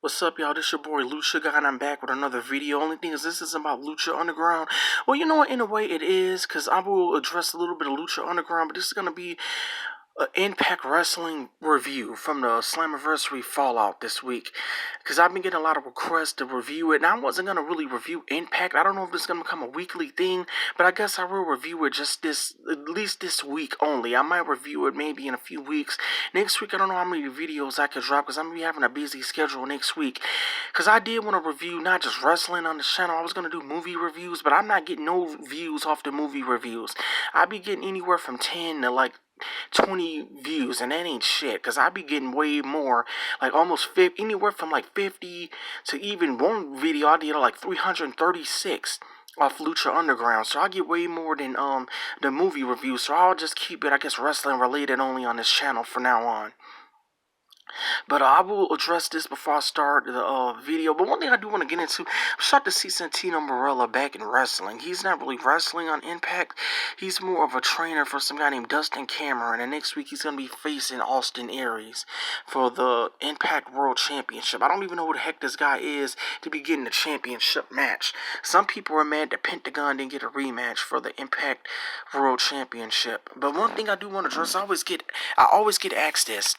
What's up, y'all? This your boy Lucha Guy, and I'm back with another video. Only thing is, this isn't about Lucha Underground. Well, you know what? In a way, it is, because I will address a little bit of Lucha Underground, but this is going to be an Impact Wrestling review from the Slammiversary Fallout this week, because I've been getting a lot of requests to review it, and I wasn't going to really review Impact. I don't know if this is going to become a weekly thing, but I guess I will review it at least this week only. I might review it maybe in a few weeks. Next week, I don't know how many videos I could drop, because I'm going to be having a busy schedule next week, because I did want to review not just wrestling on the channel. I was going to do movie reviews, but I'm not getting no views off the movie reviews. I be getting anywhere from 10 to like 20 views, and that ain't shit, because I be getting way more, like almost 50, anywhere from like 50 to even one video I did like 336 off Lucha Underground, so I get way more than the movie review, so I'll just keep it, I guess, wrestling related only on this channel from now on. But I will address this before I start the video. But one thing I do want to get into, I'm shocked to see Santino Marella back in wrestling. He's not really wrestling on Impact. He's more of a trainer for some guy named Dustin Cameron. And next week he's going to be facing Austin Aries for the Impact World Championship. I don't even know who the heck this guy is to be getting the championship match. Some people are mad that Pentagon didn't get a rematch for the Impact World Championship. But one thing I do want to address, I always get asked this.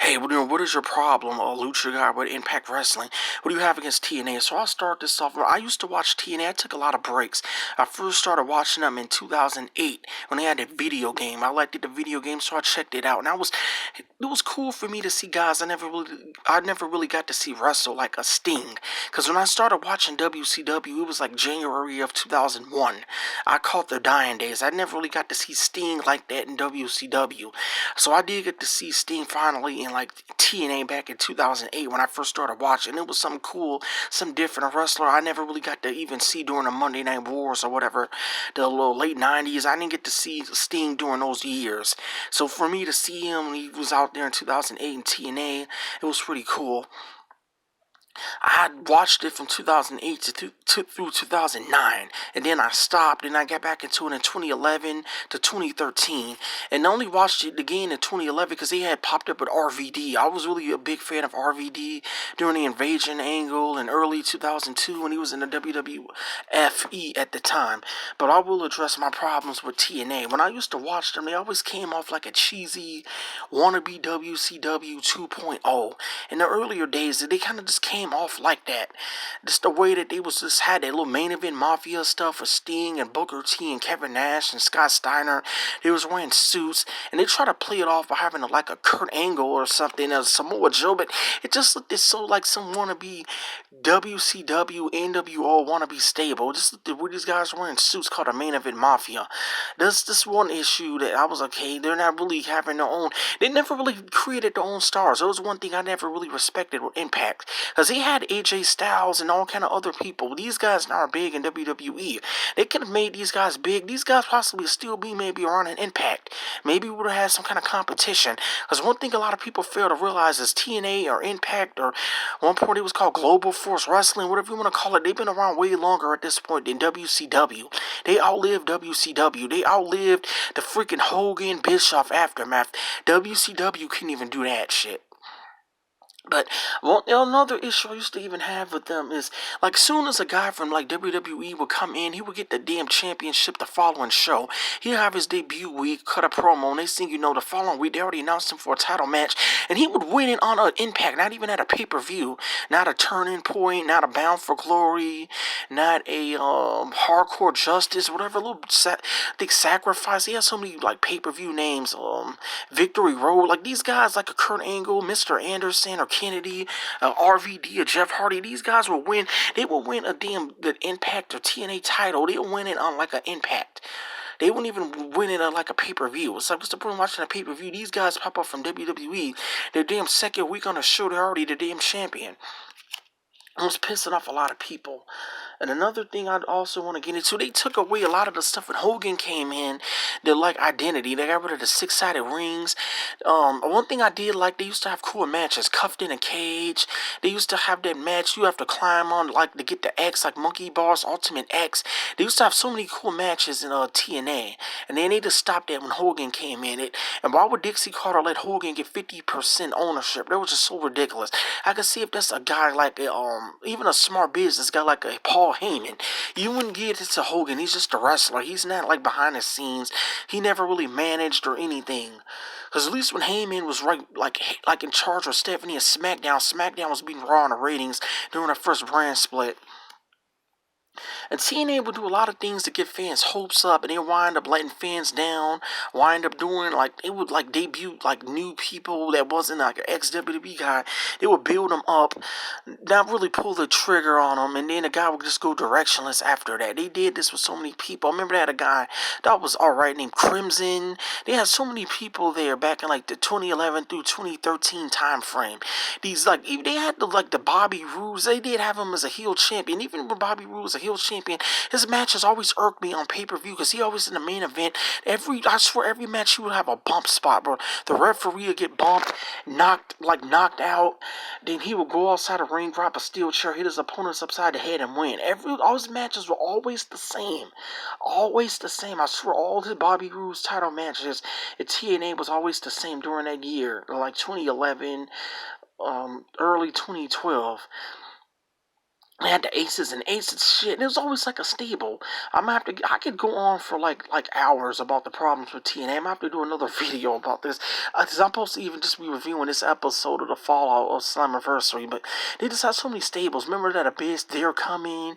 Hey, what is your problem, Lucha Guy, with Impact Wrestling? What do you have against TNA? So I'll start this off. I used to watch TNA. I took a lot of breaks. I first started watching them in 2008 when they had a video game. I liked the video game, so I checked it out. And it was cool for me to see guys I never really got to see wrestle, like a Sting. Because when I started watching WCW, it was like January of 2001. I caught the dying days. I never really got to see Sting like that in WCW. So I did get to see Sting finally in like TNA back in 2008 when I first started watching. It was something cool, some different, a wrestler I never really got to even see during the Monday Night Wars or whatever, the little late 90s. I didn't get to see Sting during those years. So for me to see him when he was out there in 2008 in TNA, it was pretty cool. I had watched it from 2008 through 2009, and then I stopped, and I got back into it in 2011 to 2013, and I only watched it again in 2011 because he had popped up with RVD. I was really a big fan of RVD during the Invasion angle in early 2002 when he was in the WWFE at the time, but I will address my problems with TNA. When I used to watch them, they always came off like a cheesy wannabe WCW 2.0. In the earlier days, they kind of just came off like that. Just the way that they just had that little main event mafia stuff with Sting and Booker T and Kevin Nash and Scott Steiner. They was wearing suits, and they try to play it off by having like a Kurt Angle or something as Samoa Joe, but it just looked so like some wannabe WCW, NWO wannabe stable. Just looked at where these guys wearing suits called a main event mafia. There's this one issue that I was like, hey, they're not really having their own. They never really created their own stars. That was one thing I never really respected with Impact, because he had AJ Styles and all kind of other people. These guys now are big in WWE. They could have made these guys big. These guys possibly still be maybe around an Impact. Maybe we would have had some kind of competition. Because one thing a lot of people fail to realize is TNA or Impact, or one point it was called Global Force Wrestling, whatever you want to call it, they've been around way longer at this point than WCW. They outlived WCW. They outlived the freaking Hogan Bischoff aftermath. WCW couldn't even do that shit. But another issue I used to even have with them is, like, soon as a guy from like WWE would come in, he would get the damn championship the following show. He'd have his debut week, cut a promo, and next thing you know, the following week they already announced him for a title match, and he would win it on an Impact, not even at a pay-per-view, not a turning point, not a Bound for Glory, not a Hardcore Justice, whatever little sacrifice. He has so many like pay-per-view names, Victory Road, like these guys like a Kurt Angle, Mr. Anderson, or Kennedy, RVD, or Jeff Hardy. These guys will win. They will win the Impact or TNA title. They'll win it on like an Impact. They wouldn't even win it on like a pay-per-view. It's like, what's the point of watching a pay-per-view? These guys pop up from WWE. Their damn second week on the show, they're already the damn champion. It was pissing off a lot of people. And another thing I'd also want to get into, they took away a lot of the stuff when Hogan came in, their like identity. They got rid of the six-sided rings. One thing I did like, they used to have cool matches, cuffed in a cage. They used to have that match you have to climb on, like to get the X, like Monkey Bars, Ultimate X. They used to have so many cool matches in TNA, and then they just stopped that when Hogan came in. And why would Dixie Carter let Hogan get 50% ownership? That was just so ridiculous. I could see if that's a guy like even a smart business guy like a Paul Heyman, you wouldn't get it to Hogan. He's just a wrestler. He's not like behind the scenes. He never really managed or anything. Because at least when Heyman was right, like in charge of Stephanie and SmackDown was beating Raw in the ratings during the first brand split. And TNA would do a lot of things to get fans' hopes up, and they wind up letting fans down, wind up doing, like, they would, like, debut, like, new people that wasn't, like, an ex-WWE guy. They would build them up, not really pull the trigger on them, and then the guy would just go directionless after that. They did this with so many people. I remember they had a guy that was alright named Crimson. They had so many people there back in, like, the 2011 through 2013 time frame. These, like, they had the Bobby Roode. They did have him as a heel champion. Even when Bobby Roode was a heel champion, his matches always irked me on pay-per-view because he always in the main event. I swear every match he would have a bump spot, bro. The referee would get bumped, knocked out. Then he would go outside the ring, drop a steel chair, hit his opponents upside the head and win. All his matches were always the same. Always the same. I swear all his Bobby Roode's title matches at TNA was always the same during that year. Like 2011, early 2012. They had the aces and shit. And it was always like a stable. I could go on for like hours about the problems with TNA. I'm gonna have to do another video about this. Because I'm supposed to even just be reviewing this episode of the fallout of Slammiversary. But they just had so many stables. Remember that Abyss, They're Coming.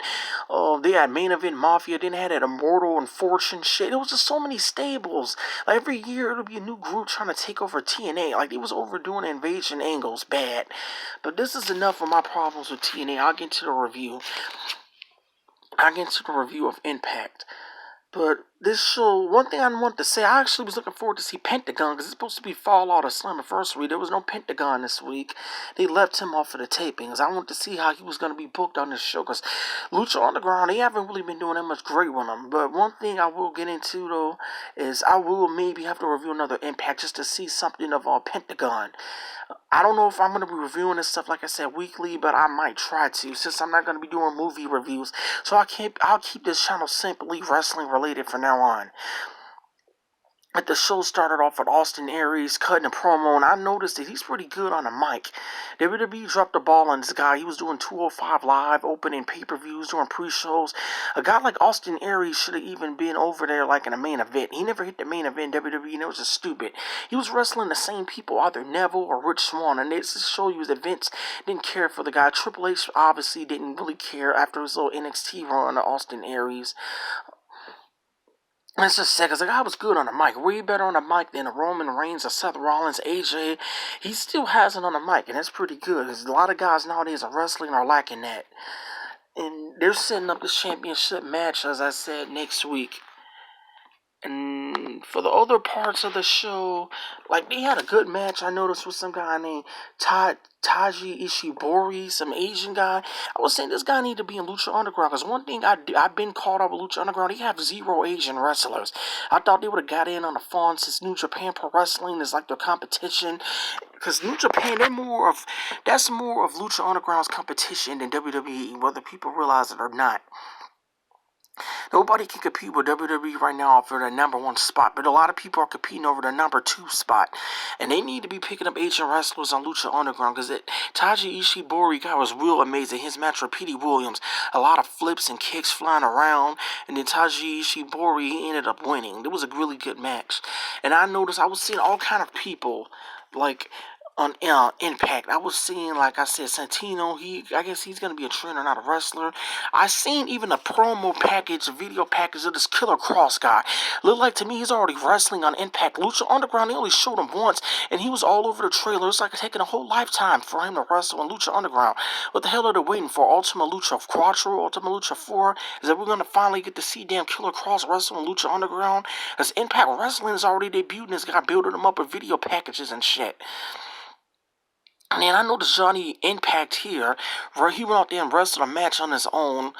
They had Main Event Mafia. Then they had that Immortal and Fortune shit. It was just so many stables. Like every year it'll be a new group trying to take over TNA. Like they was overdoing the invasion angles bad. But this is enough of my problems with TNA. I'll get into the review. Of Impact. But this show, one thing I want to say, I actually was looking forward to see Pentagon because it's supposed to be Fallout or Slammiversary. There was no Pentagon this week. They left him off of the tapings. I wanted to see how he was going to be booked on this show because Lucha Underground, they haven't really been doing that much great with him. But one thing I will get into, though, is I will maybe have to review another Impact just to see something of Pentagon. I don't know if I'm going to be reviewing this stuff, like I said, weekly, but I might try to, since I'm not going to be doing movie reviews. So I'll keep this channel simply wrestling related from now on. But the show started off with Austin Aries cutting a promo, and I noticed that he's pretty good on the mic. WWE dropped the ball on this guy. He was doing 205 Live, opening pay-per-views, doing pre-shows. A guy like Austin Aries should have even been over there like in a main event. He never hit the main event in WWE, and it was just stupid. He was wrestling the same people, either Neville or Rich Swann, and it just show you that Vince didn't care for the guy. Triple H obviously didn't really care after his little NXT run to Austin Aries. That's just sad, because the guy was good on the mic. Way better on the mic than Roman Reigns or Seth Rollins, AJ. He still has it on the mic, and that's pretty good. Because a lot of guys nowadays are wrestling are lacking that. And they're setting up this championship match, as I said, next week. And for the other parts of the show, like they had a good match. I noticed with some guy named Taji Ishibori, some Asian guy. I was saying this guy need to be in Lucha Underground because one thing I've been caught up with Lucha Underground, they have 0 Asian wrestlers. I thought they would have got in on the fun since New Japan Pro Wrestling is like their competition. Because New Japan, that's more of Lucha Underground's competition than WWE, whether people realize it or not. Nobody can compete with WWE right now for the number 1 spot, but a lot of people are competing over the number 2 spot. And they need to be picking up Asian wrestlers on Lucha Underground because Taji Ishibori guy was real amazing. His match with Petey Williams, a lot of flips and kicks flying around, and then Taji Ishibori, he ended up winning. It was a really good match. And I noticed I was seeing all kind of people, like on Impact. I was seeing, like I said, Santino. I guess he's gonna be a trainer, not a wrestler. I seen even a promo package, a video package of this Killer Cross guy. Looked like to me he's already wrestling on Impact. Lucha Underground, they only showed him once, and he was all over the trailer. It's like taking a whole lifetime for him to wrestle in Lucha Underground. What the hell are they waiting for? Ultima Lucha Quattro, Ultima Lucha 4? Is that we're gonna finally get to see damn Killer Cross wrestle in Lucha Underground? Because Impact Wrestling is already debuted, and this guy building them up with video packages and shit. And I noticed Johnny Impact here, where he went out there and wrestled a match on his own.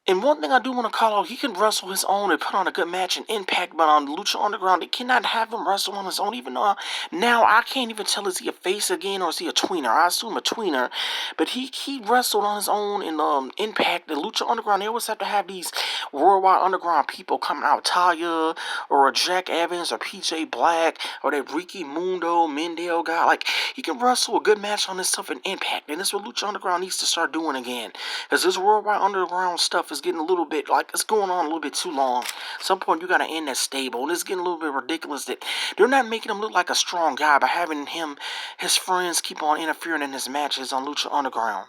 And one thing I do want to call out, he can wrestle his own and put on a good match and Impact, but on Lucha Underground, they cannot have him wrestle on his own, even though now I can't even tell, is he a face again or is he a tweener? I assume a tweener, but he wrestled on his own in Impact. The Lucha Underground, they always have to have these Worldwide Underground people coming out, Taya or a Jack Evans or PJ Black or that Ricky Mundo, Mendel guy. Like, he can wrestle a good match on this stuff in Impact, and that's what Lucha Underground needs to start doing again. Because this Worldwide Underground stuff is getting a little bit, like, it's going on a little bit too long. At some point, you got to end that stable. And it's getting a little bit ridiculous that they're not making him look like a strong guy by having his friends keep on interfering in his matches on Lucha Underground.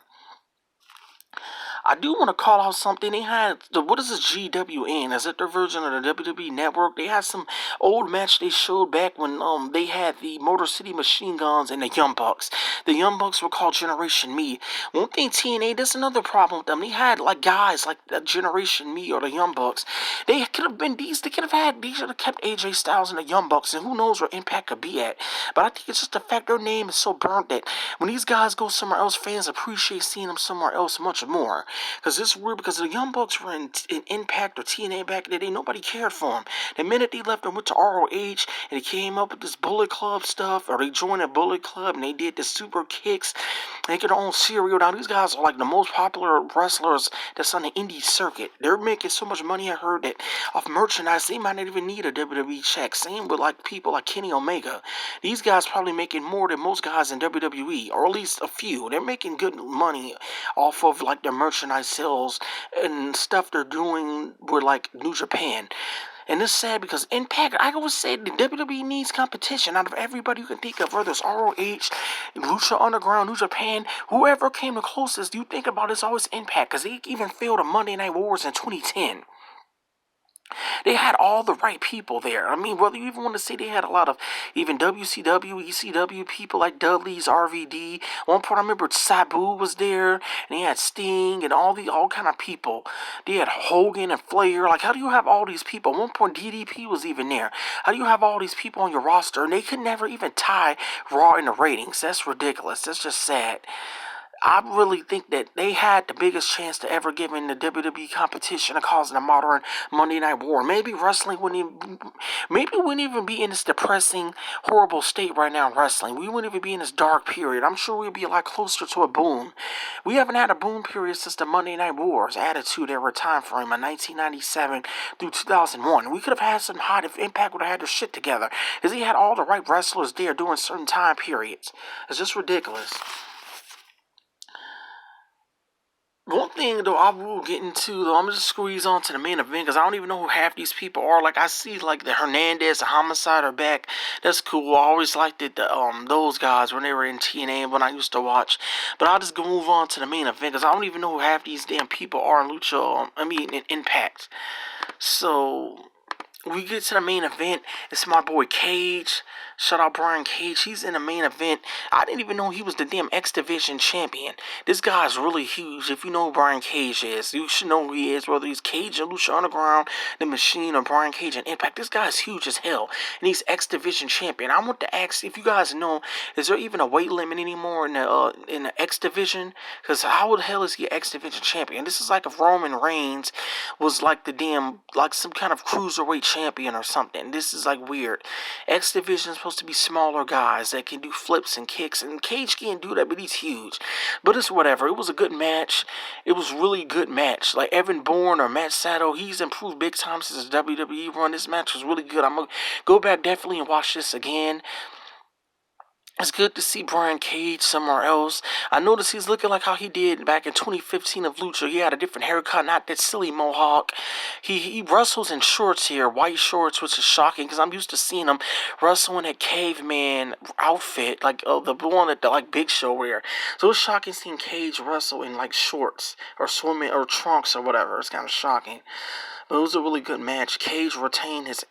I do want to call out something. They had what is this GWN? Is it their version of the WWE Network? They had some old match they showed back when they had the Motor City Machine Guns and the Young Bucks. The Young Bucks were called Generation Me. One thing TNA, that's another problem with them. They had like guys like the Generation Me or the Young Bucks. They could have been these. They should have kept AJ Styles and the Young Bucks, and who knows where Impact could be at. But I think it's just the fact their name is so burnt that when these guys go somewhere else, fans appreciate seeing them somewhere else much more. Because this is weird, because the Young Bucks were in Impact or TNA back in the day. Nobody cared for them. The minute they left and went to ROH and they came up with this Bullet Club stuff, or they joined a Bullet Club and they did the super kicks, they get their own cereal. Now these guys are like the most popular wrestlers that's on the indie circuit. They're making so much money, I heard, that off merchandise they might not even need a WWE check. Same with like people like Kenny Omega. These guys probably making more than most guys in WWE, or at least a few. They're making good money off of like their merchandise sales and stuff they're doing with like New Japan. And it's sad because Impact, I always say the WWE needs competition out of everybody you can think of, whether it's ROH, Lucha Underground, New Japan, whoever came the closest. You think about it's always Impact, because they even failed a Monday Night Wars in 2010. They had all the right people there. I mean, whether you even want to say they had a lot of even WCW, ECW people like Dudley's, RVD. One point I remember Sabu was there, and they had Sting and all kind of people. They had Hogan and Flair. Like, how do you have all these people? At one point DDP was even there. How do you have all these people on your roster and they could never even tie Raw in the ratings? That's ridiculous. That's just sad. I really think that they had the biggest chance to ever give in the WWE competition and causing a modern Monday Night War. Maybe wrestling maybe we wouldn't even be in this depressing, horrible state right now in wrestling. We wouldn't even be in this dark period. I'm sure we'd be a lot closer to a boom. We haven't had a boom period since the Monday Night Wars Attitude Era time frame in 1997 through 2001. We could have had some hot if Impact would have had their shit together, because he had all the right wrestlers there during certain time periods. It's just ridiculous. One thing, though, I will get into, though, I'm going to squeeze on to the main event, because I don't even know who half these people are. Like, I see, like, the Hernandez, the Homicide are back. That's cool. I always liked it, those guys when they were in TNA when I used to watch. But I'll just go move on to the main event, because I don't even know who half these damn people are in Lucha, in Impact. So we get to the main event. It's my boy Cage. Shout out Brian Cage. He's in the main event. I didn't even know he was the damn X Division champion. This guy's really huge. If you know who Brian Cage is, you should know who he is. Whether he's Cage and Lucha Underground, The Machine, or Brian Cage and Impact, this guy's huge as hell. And he's X Division champion. I want to ask if you guys know, is there even a weight limit anymore in the X Division? Because how the hell is he X Division champion? This is like if Roman Reigns was like the damn, like some kind of cruiserweight champion or something. This is like weird. X Division is supposed to be smaller guys that can do flips and kicks, and Cage can't do that, but he's huge. But it's whatever. It was a good match. It was really good match. Like Evan Bourne or Matt Sato, he's improved big time since his WWE run. This match was really good. I'm gonna go back definitely and watch this again. It's good to see Brian Cage somewhere else. I noticed he's looking like how he did back in 2015 of Lucha. He had a different haircut, not that silly mohawk. He wrestles in shorts here, white shorts, which is shocking because I'm used to seeing him wrestle in a caveman outfit, like the one that the like Big Show wear. So it's shocking seeing Cage wrestle in like shorts or swimming or trunks or whatever. It's kind of shocking. But it was a really good match. Cage retained his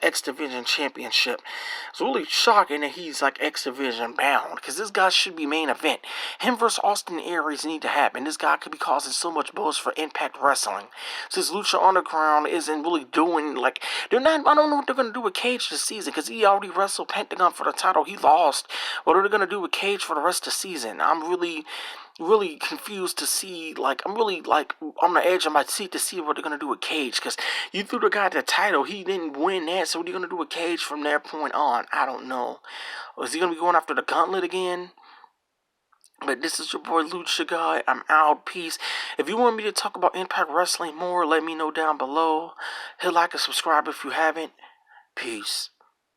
X Division championship. It's really shocking that he's like X Division bound, because this guy should be main event. Him versus Austin Aries need to happen. This guy could be causing so much buzz for Impact Wrestling. Since Lucha Underground isn't really doing, like, they're not, I don't know what they're going to do with Cage this season, because he already wrestled Pentagon for the title. He lost. What are they going to do with Cage for the rest of the season? really confused to see, like, I'm really, like, on the edge of my seat to see what they're going to do with Cage, because you threw the guy the title. He didn't win that, so what are you going to do with Cage from that point on? I don't know. Is he going to be going after the gauntlet again? But this is your boy Lucha Guy. I'm out. Peace. If you want me to talk about Impact Wrestling more, let me know down below. Hit like and subscribe if you haven't. Peace.